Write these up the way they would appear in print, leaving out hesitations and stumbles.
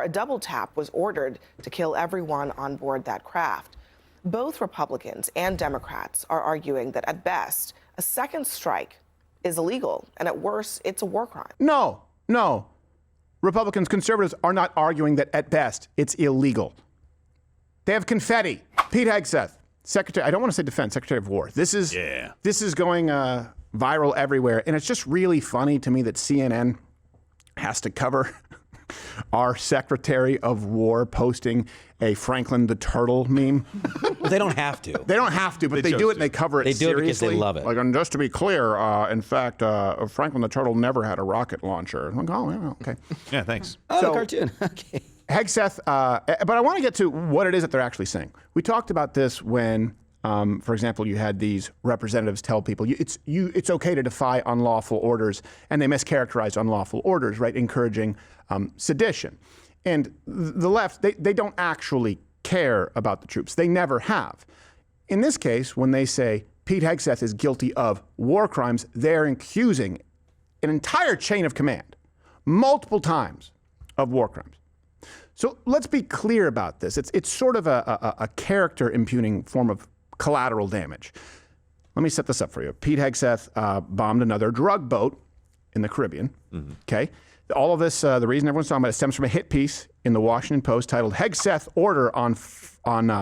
A double tap was ordered to kill everyone on board that craft. Both Republicans and Democrats are arguing that at best, a second strike is illegal, and at worst, it's a war crime. No. Republicans, conservatives are not arguing that at best it's illegal. They have confetti. Pete Hegseth, Secretary, I don't want to say defense, Secretary of War. This is going viral everywhere, and it's just really funny to me that CNN has to cover our Secretary of War posting a Franklin the Turtle meme. Well, they don't have to. They don't have to, but they do it and they cover it seriously. They do it because they love it. Like, and just to be clear, in fact, Franklin the Turtle never had a rocket launcher. I'm like, oh, yeah, okay. Yeah, thanks. Oh, the cartoon. Okay. Hegseth, but I want to get to what it is that they're actually saying. We talked about this when, for example, you had these representatives tell people it's okay to defy unlawful orders, and they mischaracterize unlawful orders, right, encouraging sedition. And the left, they don't actually care about the troops. They never have. In this case, when they say Pete Hegseth is guilty of war crimes, they're accusing an entire chain of command, multiple times, of war crimes. So let's be clear about this. It's sort of a character impugning form of collateral damage. Let me set this up for you. Pete Hegseth bombed another drug boat in the Caribbean. Mm-hmm. Okay. All of this, the reason everyone's talking about it stems from a hit piece in the Washington Post titled "Hegseth Order on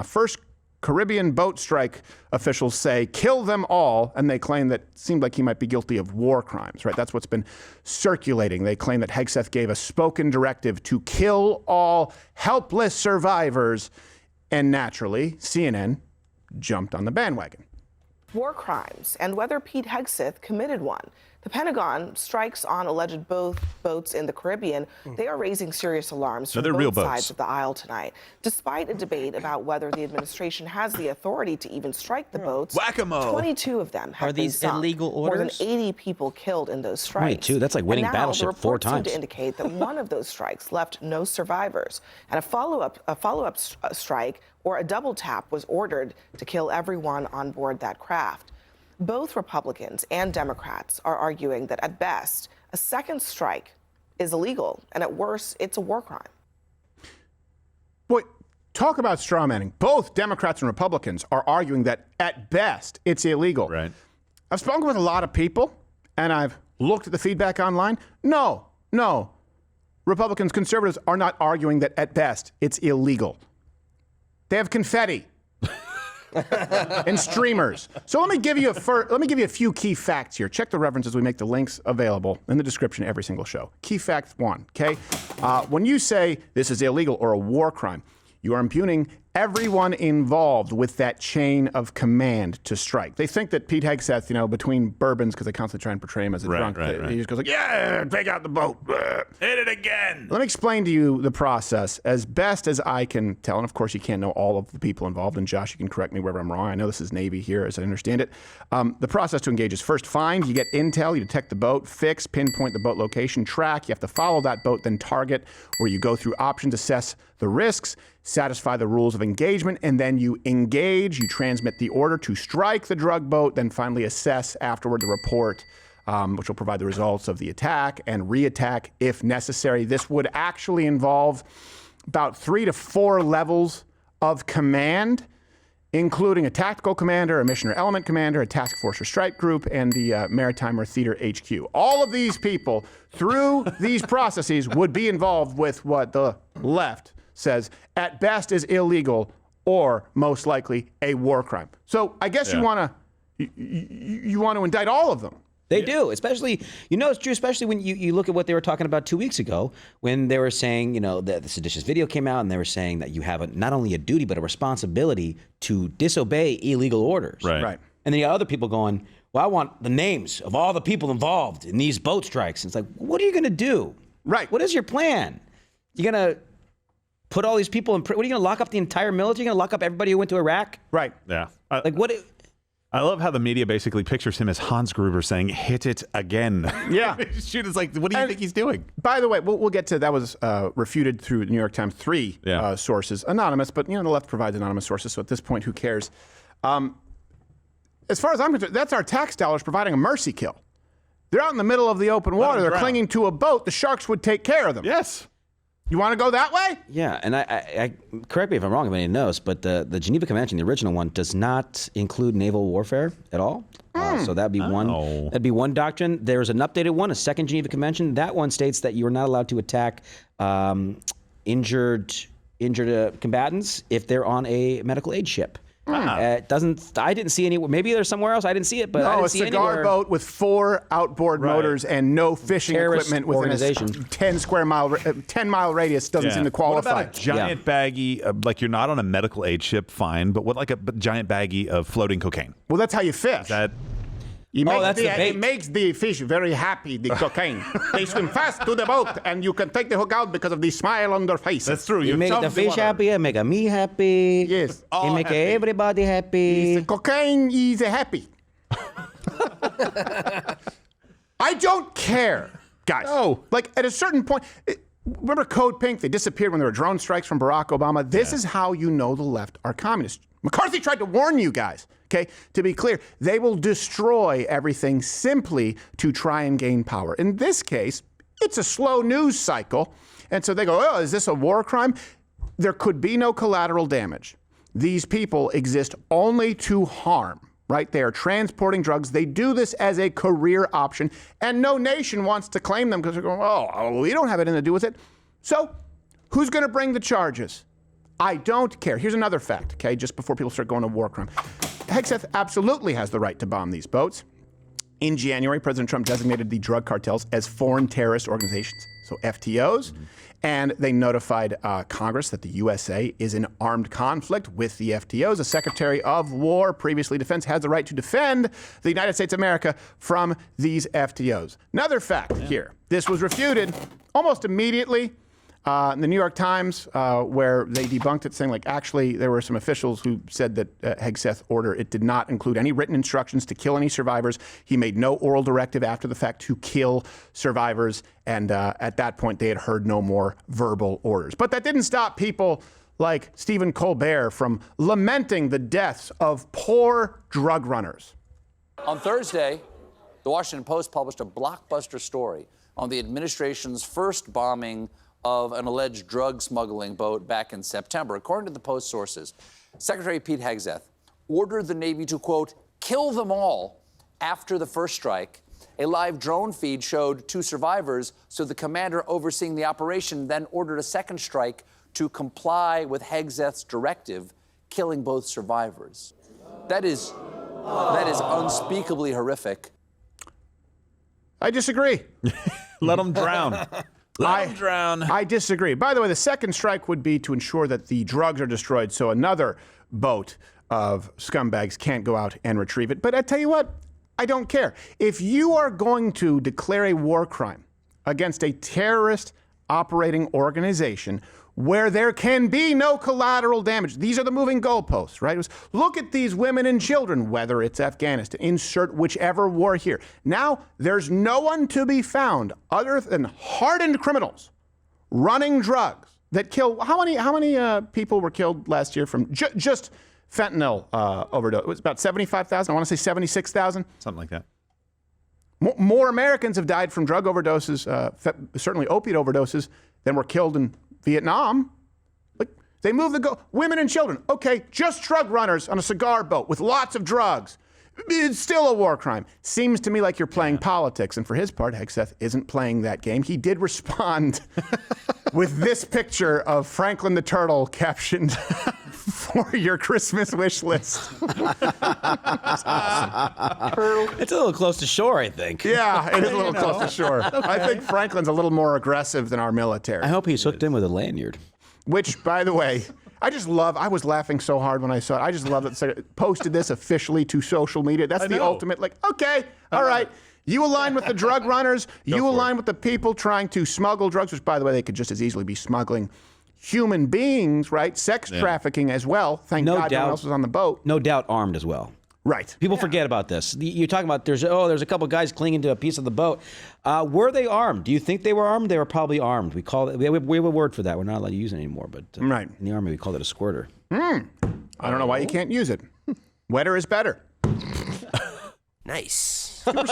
First Caribbean Boat Strike Officials Say Kill Them All," and they claim that it seemed like he might be guilty of war crimes, right? That's what's been circulating. They claim that Hegseth gave a spoken directive to kill all helpless survivors, and naturally, CNN jumped on the bandwagon. War crimes and whether Pete Hegseth committed one. The Pentagon strikes on alleged boats in the Caribbean. They are raising serious alarms from both sides of the aisle tonight. Despite a debate about whether the administration has the authority to even strike the boats, Whack-a-mole. 22 of them have been sunk. Are these illegal orders? More than 80 people killed in those strikes. 22, that's like winning Battleship 4 times. Seem to indicate that one of those strikes left no survivors, and a follow-up strike or a double tap was ordered to kill everyone on board that craft. Both Republicans and Democrats are arguing that at best, a second strike is illegal, and at worst, it's a war crime. Boy, talk about strawmanning. Both Democrats and Republicans are arguing that at best, it's illegal. Right. I've spoken with a lot of people, and I've looked at the feedback online. No. Republicans, conservatives are not arguing that at best, it's illegal. They have confetti. And streamers. So let me give you a few key facts here. Check the references. We make the links available in the description of every single show. Key fact 1, okay? When you say this is illegal or a war crime, you are impugning everyone involved with that chain of command to strike. They think that Pete Hegseth, between bourbons, because they constantly try and portray him as a drunk, he just goes like, yeah, take out the boat. Hit it again. Let me explain to you the process as best as I can tell. And of course, you can't know all of the people involved. And Josh, you can correct me wherever I'm wrong. I know this is Navy here, as I understand it. The process to engage is first find, you get intel, you detect the boat, fix, pinpoint the boat location, track. You have to follow that boat, then target, where you go through options, assess the risks, satisfy the rules of engagement, and then you engage, you transmit the order to strike the drug boat, then finally assess afterward the report, which will provide the results of the attack and re-attack if necessary. This would actually involve about 3 to 4 levels of command, including a tactical commander, a mission or element commander, a task force or strike group, and the maritime or theater HQ. All of these people, through these processes, would be involved with what the left says at best is illegal or most likely a war crime. So I guess you want to indict all of them. They do, especially, it's true, especially when you look at what they were talking about 2 weeks ago when they were saying, that the seditious video came out and they were saying that you have not only a duty but a responsibility to disobey illegal orders. Right. And then you got other people going, well, I want the names of all the people involved in these boat strikes. And it's like, what are you going to do? Right. What is your plan? You're going to put all these people in prison? What are you going to lock up the entire military? You're going to lock up everybody who went to Iraq? Right. Yeah. I love how the media basically pictures him as Hans Gruber saying, hit it again. Yeah. Shoot, it's like, what do you think he's doing? By the way, we'll get to that. Was refuted through New York Times 3 sources, anonymous, but the left provides anonymous sources, so at this point, who cares? As far as I'm concerned, that's our tax dollars providing a mercy kill. They're out in the middle of the open water. They're clinging to a boat. The sharks would take care of them. Yes. You want to go that way? Yeah, and I correct me if I'm wrong, if anyone knows, but the Geneva Convention, the original one, does not include naval warfare at all. So that'd be one. That'd be one doctrine. There's an updated one, a second Geneva Convention. That one states that you are not allowed to attack injured combatants if they're on a medical aid ship. It doesn't. I didn't see any. Maybe there's somewhere else. I didn't see it, but I didn't see anywhere. No, a cigar boat with 4 outboard motors and no fishing Terrorist equipment within organization. a 10-mile radius doesn't seem to qualify. What about a giant baggie? Like you're not on a medical aid ship, fine, but what like a giant baggie of floating cocaine? Well, that's how you fish. It makes the fish very happy, the cocaine. They swim fast to the boat, and you can take the hook out because of the smile on their faces. That's true. You make the fish happy, you make me happy. Yes. You make everybody happy. The cocaine is happy. I don't care, guys. No. Like, at a certain point, remember Code Pink? They disappeared when there were drone strikes from Barack Obama. This is how you know the left are communist. McCarthy tried to warn you guys, okay? To be clear, they will destroy everything simply to try and gain power. In this case, it's a slow news cycle. And so they go, oh, is this a war crime? There could be no collateral damage. These people exist only to harm, right? They are transporting drugs. They do this as a career option, and no nation wants to claim them because they're going, oh, we don't have anything to do with it. So who's going to bring the charges? I don't care. Here's another fact, okay, just before people start going to war crime. Hegseth absolutely has the right to bomb these boats. In January, President Trump designated the drug cartels as foreign terrorist organizations, so FTOs, and they notified Congress that the USA is in armed conflict with the FTOs. The Secretary of War, previously Defense, has the right to defend the United States of America from these FTOs. Another fact here. This was refuted almost immediately in the New York Times, where they debunked it, saying, like, actually, there were some officials who said that Hegseth's order, it did not include any written instructions to kill any survivors. He made no oral directive after the fact to kill survivors. And at that point, they had heard no more verbal orders. But that didn't stop people like Stephen Colbert from lamenting the deaths of poor drug runners. On Thursday, the Washington Post published a blockbuster story on the administration's first bombing of an alleged drug smuggling boat back in September. According to the Post sources, Secretary Pete Hegseth ordered the Navy to, quote, kill them all after the first strike. A live drone feed showed 2 survivors, so the commander overseeing the operation then ordered a second strike to comply with Hegseth's directive, killing both survivors. That is unspeakably horrific. I disagree. Let them drown. Let them drown. I disagree. By the way, the second strike would be to ensure that the drugs are destroyed so another boat of scumbags can't go out and retrieve it. But I tell you what, I don't care. If you are going to declare a war crime against a terrorist operating organization where there can be no collateral damage, these are the moving goalposts, right? It was, look at these women and children, whether it's Afghanistan, insert whichever war here. Now, there's no one to be found other than hardened criminals running drugs that kill. How many people were killed last year from just fentanyl overdose? It was about 75,000. I want to say 76,000. Something like that. More Americans have died from drug overdoses, certainly opiate overdoses, than were killed in Vietnam. Like, they move women and children. Okay, just drug runners on a cigar boat with lots of drugs. It's still a war crime. Seems to me like you're playing politics. And for his part, Hegseth isn't playing that game. He did respond with this picture of Franklin the Turtle captioned for your Christmas wish list. It's a little close to shore, I think. Yeah, it is a little close to shore. Okay. I think Franklin's a little more aggressive than our military. I hope he's hooked in with a lanyard. Which, by the way, I was laughing so hard when I saw it. I just love that they posted this officially to social media. That's the ultimate, like, okay, all right. You align with the drug runners. You align with the people trying to smuggle drugs, which, by the way, they could just as easily be smuggling human beings, right? Sex trafficking as well. Thank God no one else was on the boat. No doubt armed as well. Right. People forget about this. You're talking about there's a couple guys clinging to a piece of the boat. Were they armed? Do you think they were armed? They were probably armed. We have a word for that. We're not allowed to use it anymore. But right. In the Army, we called it a squirter. I don't know why you can't use it. Wetter is better. Nice. Anyway,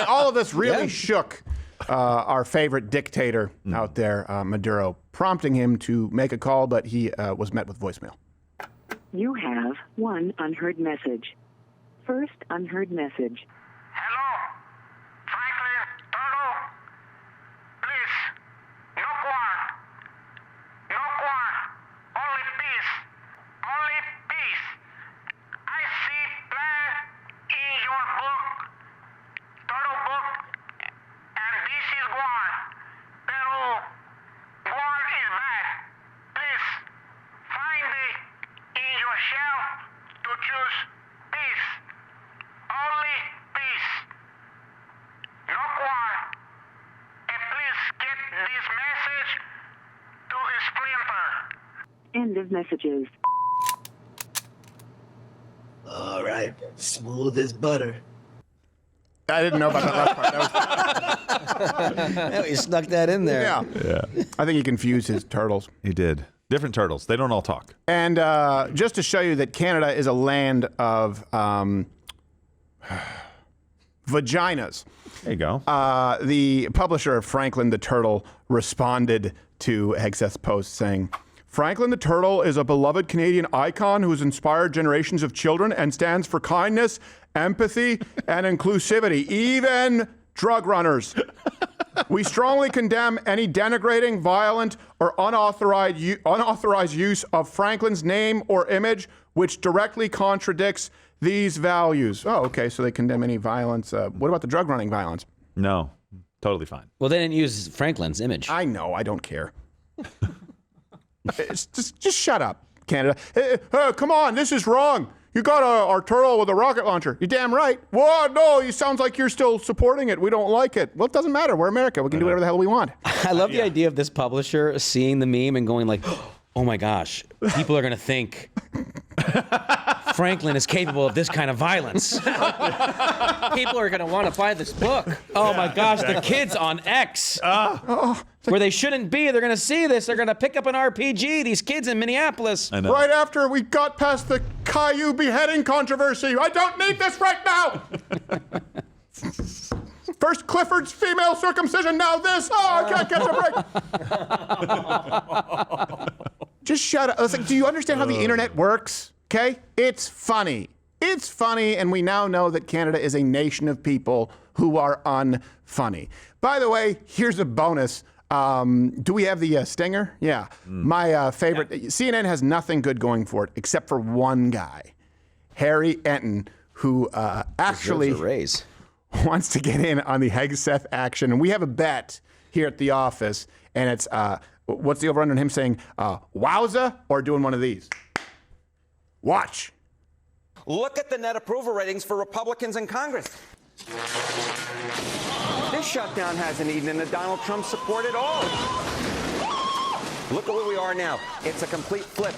all of this really shook our favorite dictator out there, Maduro, prompting him to make a call, but he was met with voicemail. You have one unheard message. First unheard message. Hello, Franklin Turtle. Please, no war. No war. Only peace. Only peace. I see plan in your book, Turtle book, and this is war. Pero war is bad. Please, find it in your shell to choose peace. Only peace. No war. And please get this message to Splinter. End of messages. All right, smooth as butter. I didn't know about that last part. Yeah, you snuck that in there. Yeah. I think he confused his turtles. He did. Different turtles. They don't all talk. And just to show you that Canada is a land of vaginas. There you go. The publisher of Franklin the Turtle responded to Hegseth's post saying, Franklin the Turtle is a beloved Canadian icon who has inspired generations of children and stands for kindness, empathy, and inclusivity, even drug runners. We strongly condemn any denigrating, violent, or unauthorized use of Franklin's name or image which directly contradicts these values. Oh, okay, so they condemn any violence. What about the drug running violence? No, totally fine. Well, they didn't use Franklin's image. I know, I don't care. Just shut up, Canada. Come on, this is wrong. You got our turtle with a rocket launcher. You're damn right. Well, no, it sounds like you're still supporting it. We don't like it. Well, it doesn't matter. We're America. We can do whatever the hell we want. I love the idea of this publisher seeing the meme and going like, oh my gosh, people are going to think Franklin is capable of this kind of violence. People are going to want to buy this book. Oh my gosh, the kids on X, where they shouldn't be, they're going to see this. They're going to pick up an RPG, these kids in Minneapolis. I know. Right after we got past the Caillou beheading controversy. I don't need this right now. First Clifford's female circumcision, now this. Oh, I can't catch a break. Just shut up. I was like, do you understand how the internet works? Okay? It's funny. It's funny, and we now know that Canada is a nation of people who are unfunny. By the way, here's a bonus. Do we have the stinger? Yeah. My favorite. CNN has nothing good going for it except for one guy, Harry Enton, who actually Deserves a raise. wants to get in on the Hegseth action. And we have a bet here at the office, and it's what's the over-under on him saying wowza or doing one of these? Watch. Look at the net approval ratings for Republicans in Congress. This shutdown hasn't eaten into Donald Trump's support at all. Look at where we are now. It's a complete flip.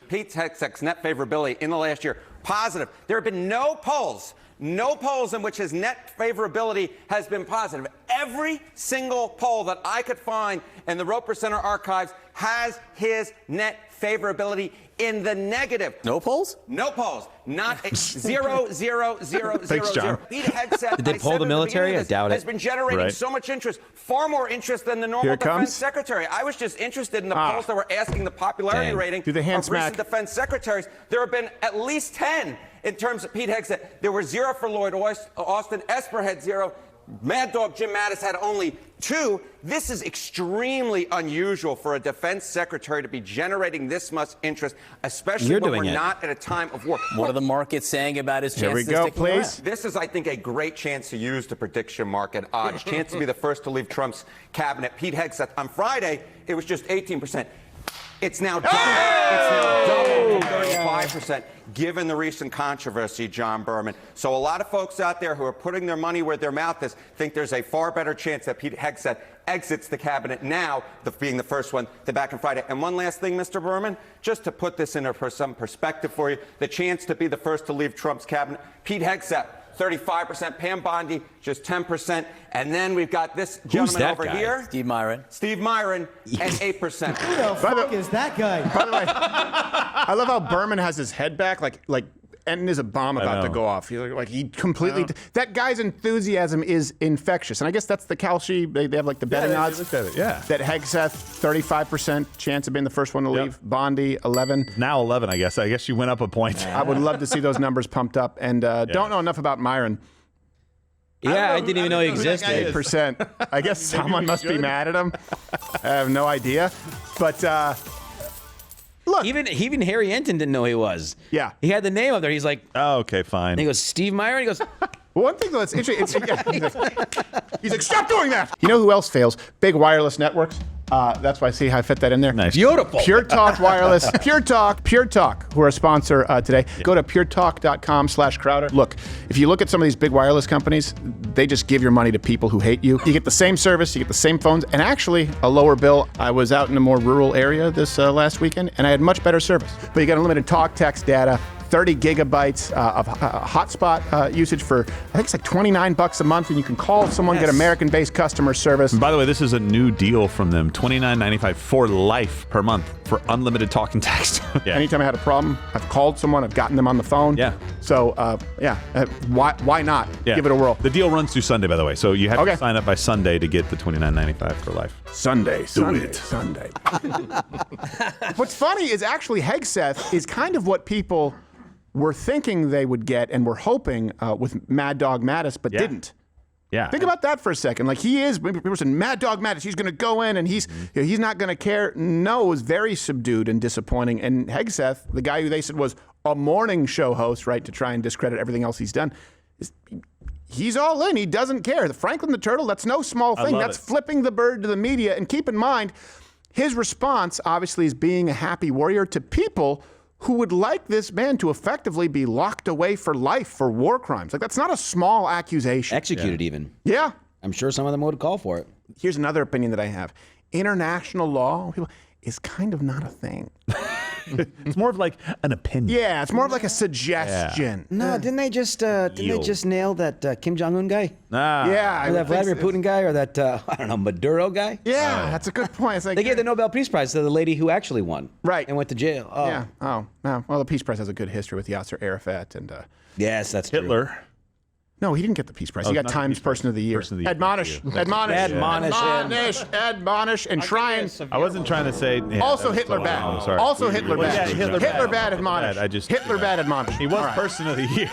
Pete Hegseth's net favorability in the last year, positive. There have been no polls in which his net favorability has been positive. Every single poll that I could find in the Roper Center archives has his net favorability in the negative. No polls? No polls. Not 0, 0, 0, Thanks, 0, John. 0. Pete Hegseth, Did they I poll said the at military? beginning I of this, doubt it. has been generating Right. so much interest, far more interest than the Here normal it comes. defense secretary. I was just interested in the polls that were asking the popularity Dang. rating Do the hand of recent smack. defense secretaries. There have been at least 10 in terms of Pete Hegseth. There were 0 for Lloyd Austin. Esper had 0. Mad Dog Jim Mattis had only 2. This is extremely unusual for a defense secretary to be generating this much interest, especially You're when doing we're it. not at a time of war. What are the markets saying about his Here we chances go, of sticking around? please. This is, I think, a great chance to use the prediction market odds. Chance to be the first to leave Trump's cabinet. Pete Hegseth, on Friday, it was just 18%. It's now doubled. It's now doubled to 35%, given the recent controversy, John Berman. So a lot of folks out there who are putting their money where their mouth is think there's a far better chance that Pete Hegseth exits the cabinet now, being the first one, than back on Friday. And one last thing, Mr. Berman, just to put this in some perspective for you, the chance to be the first to leave Trump's cabinet, Pete Hegseth, 35%, Pam Bondi, just 10%. And then we've got this gentleman that over guy? here, Steve Myron. Steve Myron, and 8%. By the way, Is that guy? I love how Berman has his head back, like and is a bomb about to go off. He completely. That guy's enthusiasm is infectious, and I guess that's the Kalshi. They have like the betting odds. Yeah. That Hegseth 35% chance of being the first one to leave. Bondi 11. Now 11, I guess. I guess you went up a point. I would love to see those numbers pumped up, and don't know enough about Myron. Yeah, I didn't even know he existed. 8%. I guess someone must be mad at him. I have no idea. But look. Even Harry Enton didn't know who he was. Yeah. He had the name up there. He's like, oh, okay, fine. And he goes, Steve Myron? He goes, one thing that's interesting, he's like, stop doing that. You know who else fails? Big wireless networks. That's why I see how I fit that in there. Nice. Beautiful. Pure Talk Wireless. Pure Talk, who are a sponsor today. Go to puretalk.com/Crowder. Look, if you look at some of these big wireless companies, they just give your money to people who hate you. You get the same service, you get the same phones, and actually a lower bill. I was out in a more rural area this last weekend, and I had much better service. But you got unlimited talk, text, data, 30 gigabytes of hotspot usage for, I think it's like $29 a month, and you can call someone, get American-based customer service. And by the way, this is a new deal from them, $29.95 for life per month for unlimited talk and text. Anytime I had a problem, I've called someone, I've gotten them on the phone. Yeah. So, why not? Give it a whir. The deal runs through Sunday, by the way, so you have to sign up by Sunday to get the $29.95 for life. Sunday. Sunday. What's funny is actually Hegseth is kind of what people were thinking they would get and were hoping with Mad Dog Mattis, but didn't. Yeah. Think about that for a second. Like he is, people were saying, Mad Dog Mattis, he's going to go in and he's not going to care. No, it was very subdued and disappointing. And Hegseth, the guy who they said was a morning show host, right, to try and discredit everything else he's done, he's all in. He doesn't care. The Franklin the Turtle, that's no small thing. That's flipping the bird to the media. And keep in mind, his response obviously is being a happy warrior to people who would like this man to effectively be locked away for life for war crimes. Like, that's not a small accusation. executed even. Yeah. I'm sure some of them would call for it. Here's another opinion that I have. International law is kind of not a thing. It's more of like an opinion. Yeah, it's more of like a suggestion. No, didn't they just nail that Kim Jong-un guy? Yeah. Or that Vladimir Putin guy, or that, I don't know, Maduro guy? Yeah, that's a good point. It's like, they gave the Nobel Peace Prize to the lady who actually won. Right. And went to jail. Oh. Yeah. Oh, well, the Peace Prize has a good history with Yasser Arafat and yes, that's Hitler. True. No, he didn't get the Peace Prize. He got Times Person of the Year. Admonish, enshrine. I wasn't trying to say. Yeah, also Hitler bad. I'm sorry. Also Hitler bad. Yeah, Hitler bad, admonish. Hitler bad, admonish. He was Person of the Year.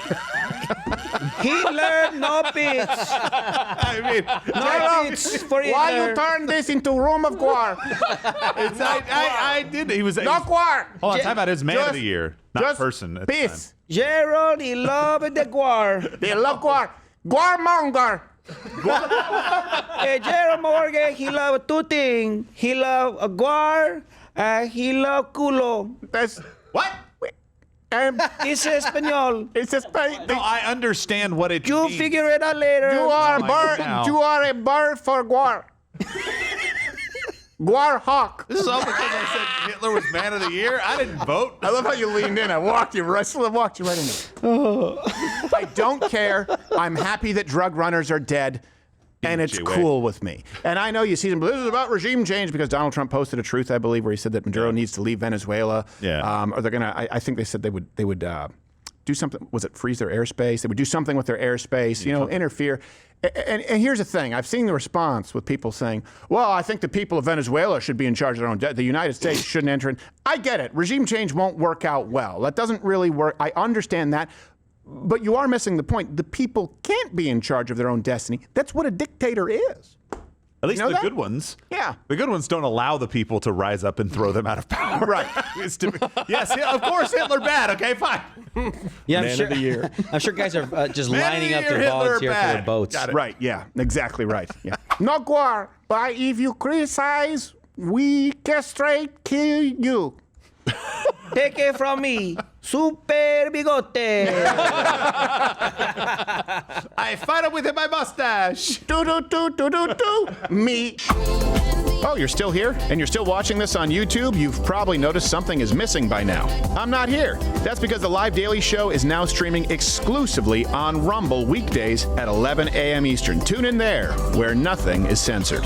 Hitler, no bitch. I mean, No bitch for Hitler. Why you turn this into room of war? I did. He was. No war. Hold on, time out. His Man of the Year, not just person. At peace. Gerald, he loved the war. They love war. Warmonger. Gerald Morgan, he loved two things. He loved a guar, he loved culo. That's what? It's Espanol. It's Espanol. No, I understand what it You means. figure it out later. You are now. You are a bird for guar. Guar hawk. This is all because I said Hitler was Man of the Year. I didn't vote. I love how you leaned in. I walked you right in. I don't care. I'm happy that drug runners are dead, and it's cool with me. And I know you see them, but this is about regime change because Donald Trump posted a truth, I believe, where he said that Maduro needs to leave Venezuela. Yeah. Or they're gonna. I think they said they would do something. Was it freeze their airspace? They would do something with their airspace. Interfere. And here's the thing. I've seen the response with people saying, well, I think the people of Venezuela should be in charge of their own debt. The United States shouldn't enter in. I get it. Regime change won't work out well. That doesn't really work. I understand that. But you are missing the point. The people can't be in charge of their own destiny. That's what a dictator is. At least the good ones. Yeah. The good ones don't allow the people to rise up and throw them out of power. Right. Yes, of course, Hitler bad. Okay, fine. Yeah, Man of the Year. I'm sure guys are just Man lining of up the to Year, Hitler volunteer for bad. their boats. Got it. Right. Yeah. Exactly right. Yeah. No war. But if you criticize, we castrate, kill you. Take it from me, Super Bigote. I fight him with my mustache. Me. Oh, you're still here? And you're still watching this on YouTube? You've probably noticed something is missing by now. I'm not here. That's because the Live Daily Show is now streaming exclusively on Rumble weekdays at 11 a.m. Eastern. Tune in there, where nothing is censored.